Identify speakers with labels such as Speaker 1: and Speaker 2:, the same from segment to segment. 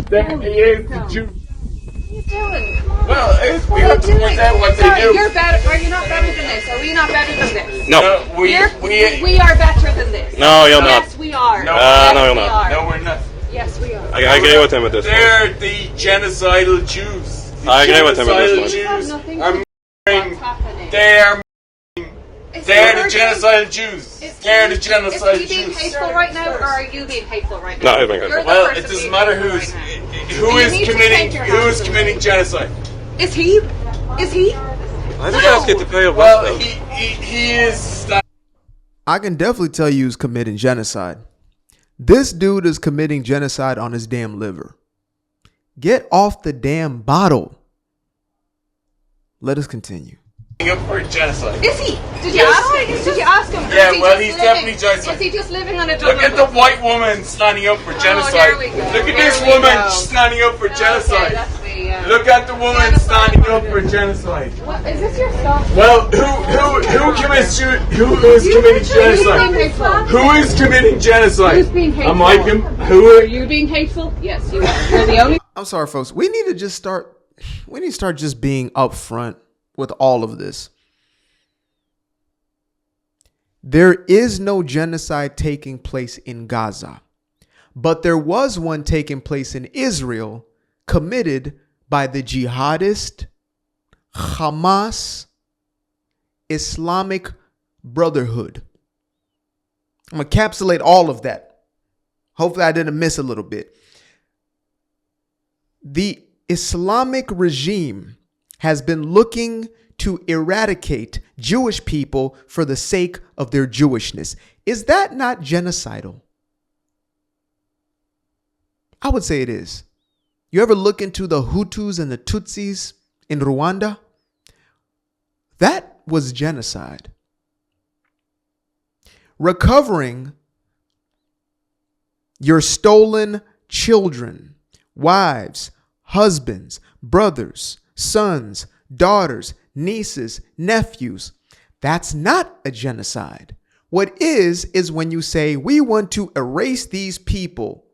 Speaker 1: There he is, the Jew.
Speaker 2: What are you doing?
Speaker 1: Well, we have to point out what they do.
Speaker 2: You're better. Are you not better than this? Are we not better than this?
Speaker 3: No.
Speaker 1: We
Speaker 2: are better than this.
Speaker 3: No, you're not.
Speaker 2: Yes, we are.
Speaker 3: No, you're not.
Speaker 1: No, we're not.
Speaker 2: Yes, we are.
Speaker 3: I agree with him with this one.
Speaker 1: They're the genocidal Jews.
Speaker 3: I agree with him with this one.
Speaker 1: Jews are
Speaker 2: What's happening?
Speaker 1: They're the genocidal Jews. They're the genocidal
Speaker 2: Is he being
Speaker 1: Jews.
Speaker 2: hateful right now, or are you being hateful right
Speaker 3: No,
Speaker 2: now?
Speaker 3: he's being hateful.
Speaker 1: Well, it doesn't matter who is committing genocide.
Speaker 2: Is he? Is he?
Speaker 3: I think I get to pay a
Speaker 1: Well, he is.
Speaker 4: I can definitely tell you who's committing genocide. This dude is committing genocide on his damn liver. Get off the damn bottle. Let us continue.
Speaker 1: Up for genocide.
Speaker 2: Is he? Did you ask him?
Speaker 1: Yeah, well, he's definitely genocide.
Speaker 2: Is he just living on a
Speaker 1: Look at the white woman standing up for genocide.
Speaker 2: there we go.
Speaker 1: Look at
Speaker 2: There
Speaker 1: this
Speaker 2: we
Speaker 1: woman
Speaker 2: go.
Speaker 1: standing up for genocide.
Speaker 2: Okay, that's me, yeah.
Speaker 1: Look at the woman standing up for genocide.
Speaker 2: What, is this your stuff?
Speaker 1: Well, who is committing genocide? Who is committing genocide?
Speaker 2: Who's being hateful?
Speaker 1: Am I
Speaker 2: Are you being hateful? Yes, you are. You're the only.
Speaker 4: I'm sorry, folks. We need to start just being upfront with all of this. There is no genocide taking place in Gaza, but there was one taking place in Israel committed by the jihadist Hamas Islamic Brotherhood. I'm going to encapsulate all of that. Hopefully I didn't miss a little bit. The Islamic regime has been looking to eradicate Jewish people for the sake of their Jewishness. Is that not genocidal? I would say it is. You ever look into the Hutus and the Tutsis in Rwanda? That was genocide. Recovering your stolen children, wives, husbands, brothers, sons, daughters, nieces, nephews. That's not a genocide. What is when you say we want to erase these people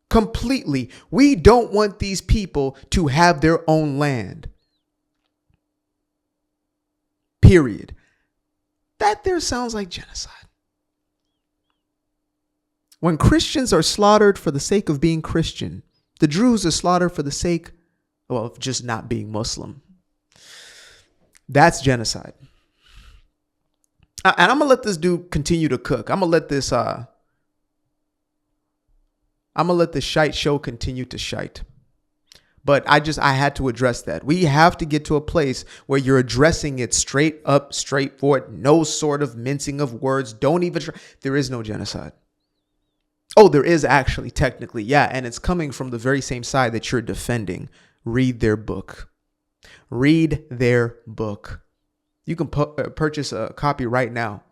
Speaker 4: completely. We don't want these people to have their own land. Period. That there sounds like genocide. When Christians are slaughtered for the sake of being Christian, the Druze are slaughtered for the sake of just not being Muslim. That's genocide. And I'm gonna let this dude continue to cook. I'm gonna let this shite show continue to shite. But I had to address that. We have to get to a place where you're addressing it straight up, straightforward, no sort of mincing of words. Don't even try. There is no genocide. Oh, there is actually, technically, yeah. And it's coming from the very same side that you're defending. Read their book. Read their book. You can purchase a copy right now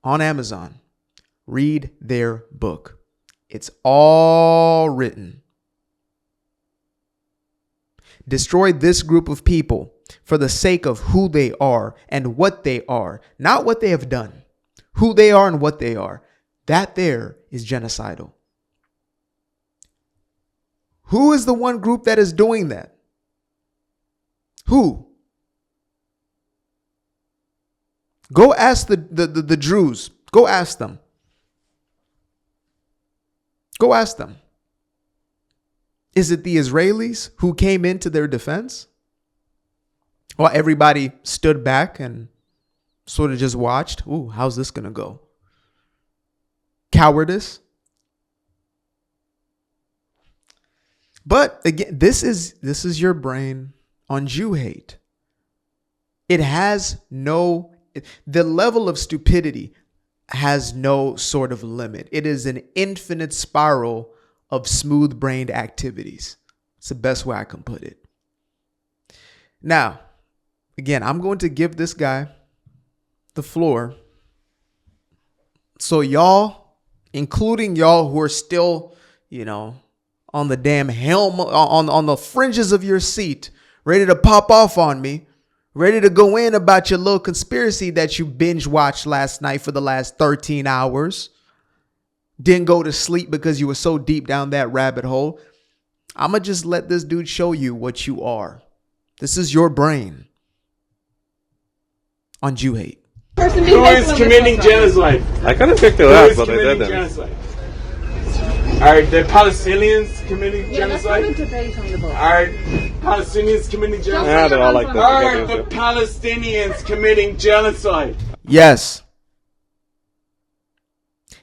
Speaker 4: on Amazon. Read their book. It's all written. Destroy this group of people for the sake of who they are and what they are, not what they have done. Who they are and what they are. That there is genocidal. Who is the one group that is doing that? Who? Go ask the Druze. Go ask them. Go ask them. Is it the Israelis who came into their defense? Well, everybody stood back and sort of just watched. Ooh, how's this going to go? Cowardice. But again, this is your brain on Jew hate. It has the level of stupidity has no sort of limit. It is an infinite spiral of smooth-brained activities. It's the best way I can put it. Now, again, I'm going to give this guy the floor. So y'all, including y'all who are still, on the damn helm, on the fringes of your seat, ready to pop off on me, ready to go in about your little conspiracy that you binge watched last night for the last 13 hours. didn't go to sleep because you were so deep down that rabbit hole. I'm going to just let this dude show you what you are. This is your brain on Jew hate.
Speaker 1: Who is committing genocide?
Speaker 3: I kind of picked it
Speaker 1: Who
Speaker 3: up,
Speaker 1: is
Speaker 3: but I
Speaker 1: committing
Speaker 3: didn't.
Speaker 1: genocide? Are the Palestinians committing genocide?
Speaker 2: Let's have a debate on the book.
Speaker 1: Are Palestinians committing genocide?
Speaker 3: Yeah, they all like that.
Speaker 1: Are the Palestinians committing genocide?
Speaker 4: Yes.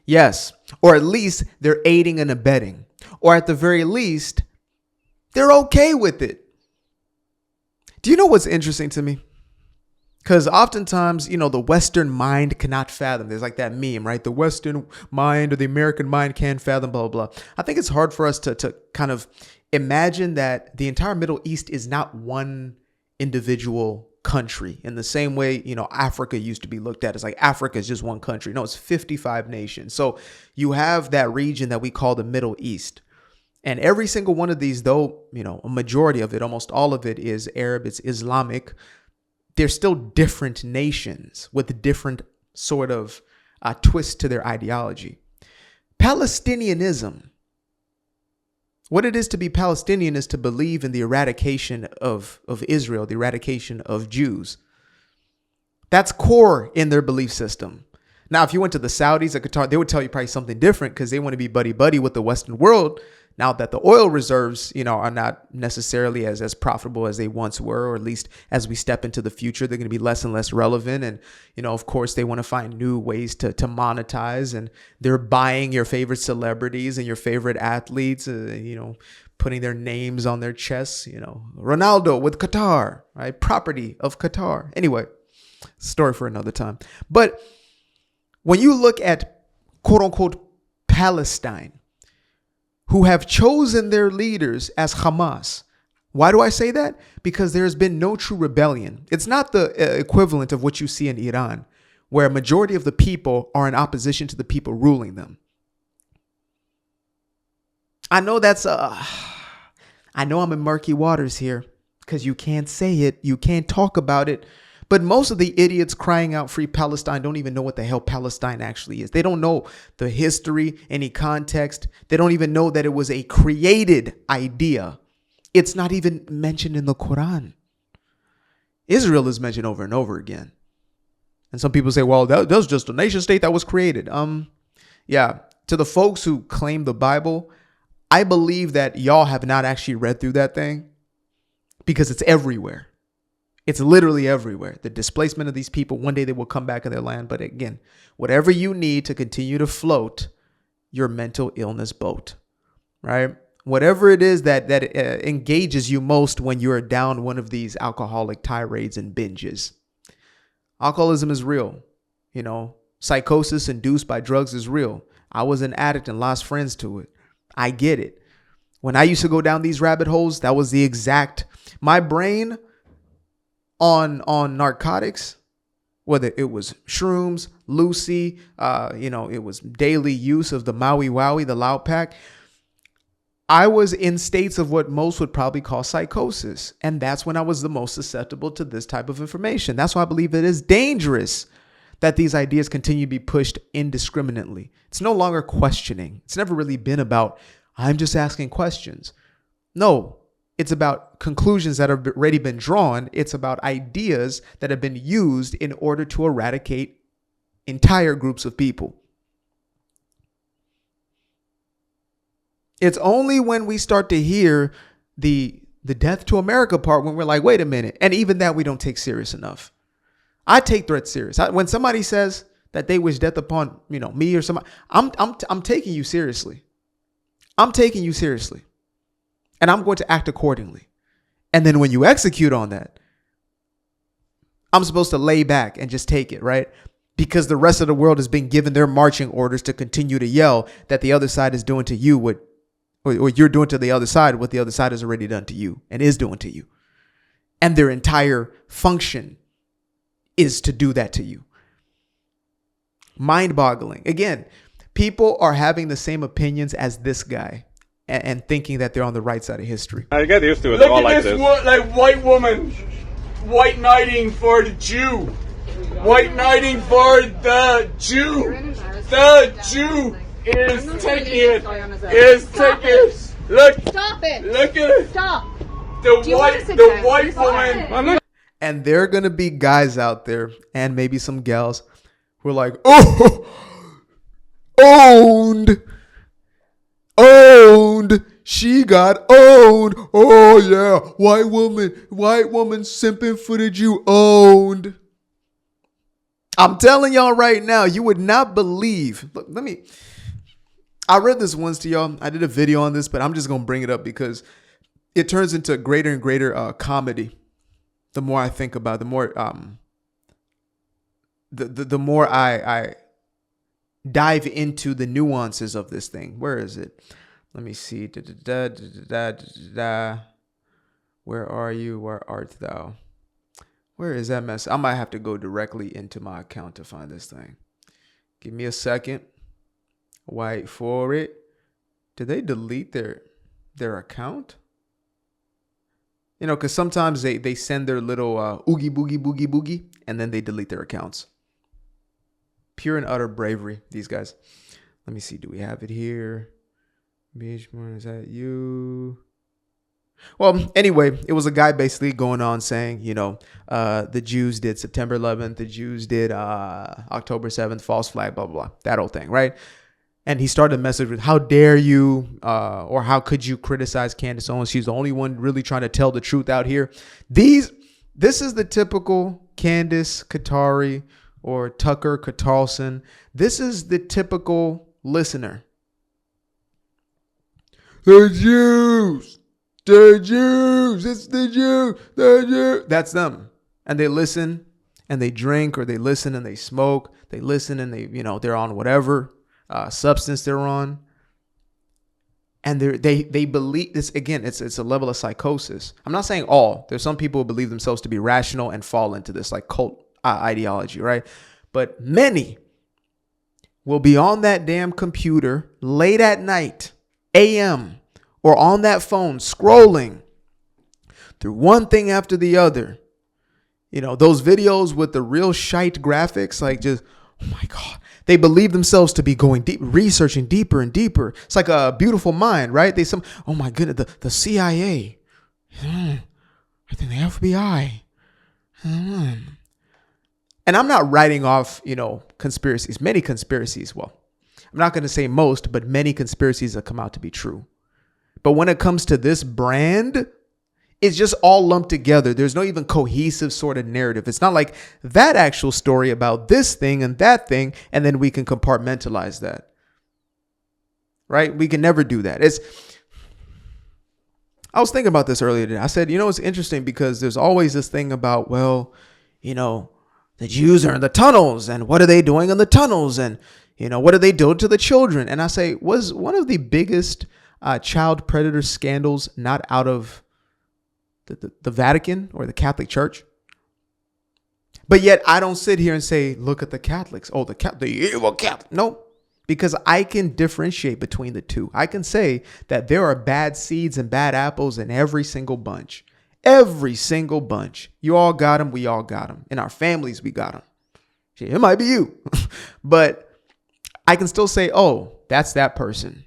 Speaker 4: Yes. Or at least they're aiding and abetting. Or at the very least, they're okay with it. Do you know what's interesting to me? Because oftentimes, you know, the Western mind cannot fathom. There's like that meme, right? The Western mind or the American mind can't fathom, blah, blah, blah. I think it's hard for us to kind of imagine that the entire Middle East is not one individual country in the same way, you know, Africa used to be looked at as like Africa is just one country. No, it's 55 nations. So you have that region that we call the Middle East. And every single one of these, though, you know, a majority of it, almost all of it is Arab, it's Islamic. They're still different nations with different sort of twists to their ideology. Palestinianism, what it is to be Palestinian is to believe in the eradication of Israel, the eradication of Jews. That's core in their belief system. Now, if you went to the Saudis or Qatar, they would tell you probably something different because they want to be buddy-buddy with the Western world. Now that the oil reserves, you know, are not necessarily as profitable as they once were, or at least as we step into the future, they're going to be less and less relevant. And, you know, of course, they want to find new ways to monetize, and they're buying your favorite celebrities and your favorite athletes, you know, putting their names on their chests, you know, Ronaldo with Qatar, right? Property of Qatar. Anyway, story for another time. But when you look at quote unquote Palestine, who have chosen their leaders as Hamas. Why do I say that? Because there has been no true rebellion. It's not the equivalent of what you see in Iran, where a majority of the people are in opposition to the people ruling them. I know I know I'm in murky waters here because you can't say it. You can't talk about it. But most of the idiots crying out free Palestine don't even know what the hell Palestine actually is. They don't know the history, any context. They don't even know that it was a created idea. It's not even mentioned in the Quran. Israel is mentioned over and over again. And some people say, well, that was just a nation state that was created. Yeah, to the folks who claim the Bible, I believe that y'all have not actually read through that thing because it's everywhere. It's literally everywhere. The displacement of these people, one day they will come back in their land. But again, whatever you need to continue to float your mental illness boat, right? Whatever it is that engages you most when you're down one of these alcoholic tirades and binges. Alcoholism is real. You know, psychosis induced by drugs is real. I was an addict and lost friends to it. I get it. When I used to go down these rabbit holes, that was the exact, my brain on narcotics, whether it was shrooms, Lucy, it was daily use of the Maui Wowie, the loud pack. I was in states of what most would probably call psychosis. And that's when I was the most susceptible to this type of information. That's why I believe it is dangerous that these ideas continue to be pushed indiscriminately. It's no longer questioning. It's never really been about, I'm just asking questions. No. It's about conclusions that have already been drawn. It's about ideas that have been used in order to eradicate entire groups of people. It's only when we start to hear the death to America part when we're like, wait a minute. And even that we don't take serious enough. I take threats serious. When somebody says that they wish death upon, me or somebody, I'm taking you seriously. I'm taking you seriously. And I'm going to act accordingly. And then when you execute on that, I'm supposed to lay back and just take it, right? Because the rest of the world has been given their marching orders to continue to yell that the other side is doing to you or you're doing to the other side what the other side has already done to you and is doing to you. And their entire function is to do that to you. Mind-boggling. Again, people are having the same opinions as this guy. And thinking that they're on the right side of history.
Speaker 3: I get used to it.
Speaker 1: Look
Speaker 3: all
Speaker 1: at
Speaker 3: like
Speaker 1: this
Speaker 3: this.
Speaker 1: white woman, white knighting for the Jew, white knighting for the Jew, is
Speaker 2: not
Speaker 1: taking
Speaker 2: really
Speaker 1: it.
Speaker 2: this guy on his own.
Speaker 1: Is
Speaker 2: Stop
Speaker 1: taking
Speaker 2: it.
Speaker 1: it. Look.
Speaker 2: Stop it.
Speaker 1: Look at it.
Speaker 2: Stop.
Speaker 1: The
Speaker 2: Do you want to
Speaker 1: white,
Speaker 2: sit
Speaker 1: the
Speaker 2: down?
Speaker 1: white
Speaker 2: Stop
Speaker 1: woman.
Speaker 2: it.
Speaker 4: And there are going to be guys out there and maybe some gals who are like, oh, owned. She got owned. Oh, yeah. White woman simping for the Jew. Owned. I'm telling y'all right now, you would not believe. Look, I read this once to y'all. I did a video on this, but I'm just going to bring it up because it turns into greater and greater comedy. The more I think about it, the more the more I dive into the nuances of this thing. Where is it? Let me see. Where are you? Where art thou? Where is that mess? I might have to go directly into my account to find this thing. Give me a second. Wait for it. Did they delete their account? You know, because sometimes they send their little oogie boogie, and then they delete their accounts. Pure and utter bravery, these guys. Let me see. Do we have it here? Beachmore, is that you? Well, anyway, it was a guy basically going on saying, you know, the Jews did September 11th. The Jews did October 7th, false flag, blah, blah, blah. That whole thing, right? And he started a message with, how dare you, or how could you criticize Candace Owens? She's the only one really trying to tell the truth out here. This is the typical Candace Katari or Tucker Carlson. This is the typical listener. The Jews, it's the Jews. That's them. And they listen and they drink, or they listen and they smoke. They listen and they, you know, they're on whatever substance they're on. And they believe this. Again, it's a level of psychosis. I'm not saying all. There's some people who believe themselves to be rational and fall into this like cult ideology, right? But many will be on that damn computer late at night, AM, or on that phone scrolling through one thing after the other. You know, those videos with the real shite graphics, like just, oh my God. They believe themselves to be going deep, researching deeper and deeper. It's like a beautiful mind, right? Oh my goodness, the CIA, I think the FBI. And I'm not writing off, you know, conspiracies, many conspiracies. Well, I'm not going to say most, but many conspiracies that come out to be true. But when it comes to this brand, it's just all lumped together. There's no even cohesive sort of narrative. It's not like that actual story about this thing and that thing, and then we can compartmentalize that. Right? We can never do that. I was thinking about this earlier today. I said, you know, it's interesting because there's always this thing about, well, you know, the Jews are in the tunnels, and what are they doing in the tunnels? And, you know, what do they do to the children? And I say, was one of the biggest child predator scandals not out of the Vatican or the Catholic Church? But yet I don't sit here and say, look at the Catholics. Oh, the evil Catholic. No, because I can differentiate between the two. I can say that there are bad seeds and bad apples in every single bunch. Every single bunch. You all got them. We all got them. In our families, we got them. It might be you. But I can still say, oh, that's that person.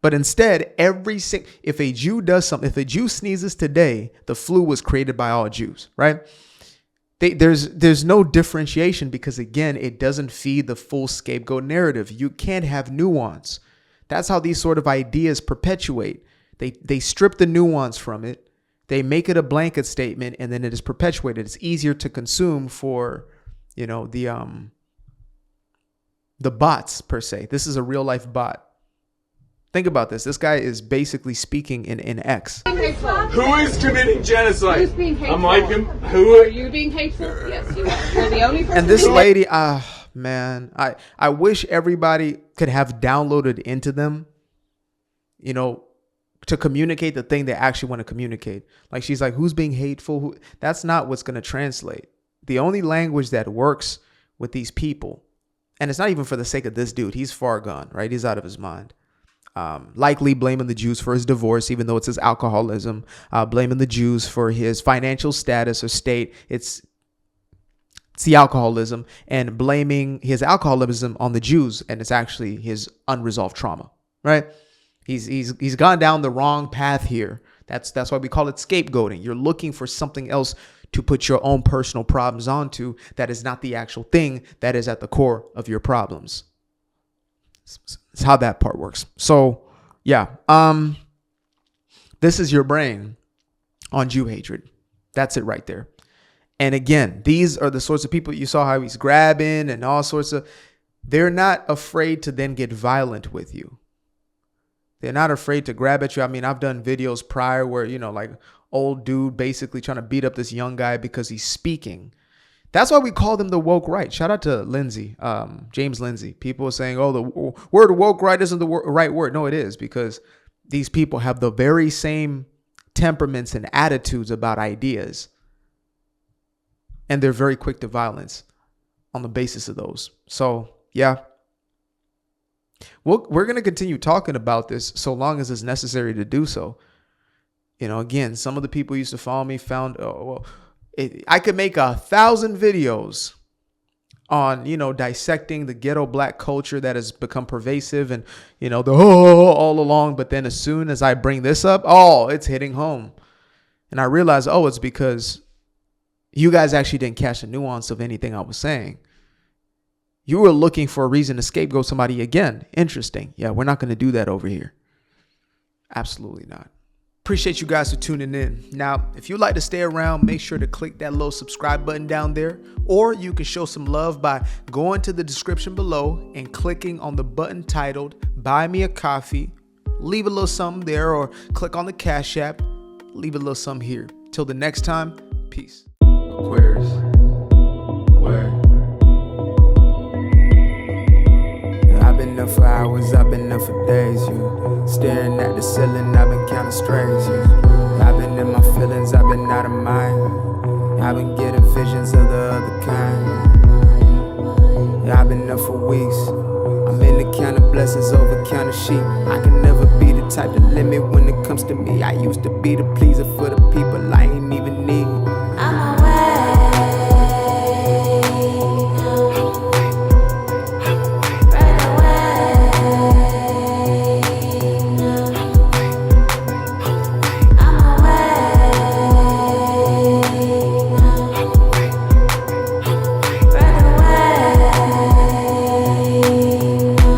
Speaker 4: But instead, if a Jew does something, if a Jew sneezes today, the flu was created by all Jews, right? There's no differentiation because, again, it doesn't feed the full scapegoat narrative. You can't have nuance. That's how these sort of ideas perpetuate. They strip the nuance from it. They make it a blanket statement, and then it is perpetuated. It's easier to consume for, you know, the bots per se. This is a real life bot. Think about this. This guy is basically speaking in X.
Speaker 1: Who is committing genocide?
Speaker 2: Who's being hateful?
Speaker 1: I'm like him.
Speaker 2: Are you being hateful? Yes, you are. You're the only person.
Speaker 4: And this
Speaker 2: being
Speaker 4: lady, man, I wish everybody could have downloaded into them, you know, to communicate the thing they actually want to communicate. Like, she's like, who's being hateful? That's not what's going to translate. The only language that works with these people, and it's not even for the sake of this dude. He's far gone, right? He's out of his mind. Likely blaming the Jews for his divorce, even though it's his alcoholism, blaming the Jews for his financial status or state. It's the alcoholism, and blaming his alcoholism on the Jews, and it's actually his unresolved trauma, right? He's gone down the wrong path here. That's why we call it scapegoating. You're looking for something else to put your own personal problems onto that is not the actual thing that is at the core of your problems. It's how that part works. So yeah, this is your brain on Jew hatred. That's it right there. And again, these are the sorts of people you saw how he's grabbing and all sorts of, they're not afraid to then get violent with you. They're not afraid to grab at you. I mean, I've done videos prior where, like old dude basically trying to beat up this young guy because he's speaking. That's why we call them the woke right. Shout out to Lindsay, James Lindsay. People are saying, oh, the word woke right isn't the right word. No, it is, because these people have the very same temperaments and attitudes about ideas. And they're very quick to violence on the basis of those. So, yeah. We're going to continue talking about this so long as it's necessary to do so. Again, some of the people who used to follow me found, I could make 1,000 videos on, dissecting the ghetto black culture that has become pervasive and, all along. But then as soon as I bring this up, it's hitting home. And I realized, it's because you guys actually didn't catch the nuance of anything I was saying. You were looking for a reason to scapegoat somebody again. Interesting. Yeah, we're not going to do that over here. Absolutely not. Appreciate you guys for tuning in. Now, if you'd like to stay around, make sure to click that little subscribe button down there. Or you can show some love by going to the description below and clicking on the button titled Buy Me a Coffee. Leave a little something there, or click on the Cash App. Leave a little something here. Till the next time, peace. Aquarius. Where?
Speaker 5: I've been up for hours, I've been up for days, you. Staring at the ceiling, I've been counting strays, you. I've been in my feelings, I've been out of mind. I've been getting visions of the other kind. I've been up for weeks. I'm in the count of blessings over count of sheep. I can never be the type to limit when it comes to me. I used to be the pleaser for the people I ain't even need.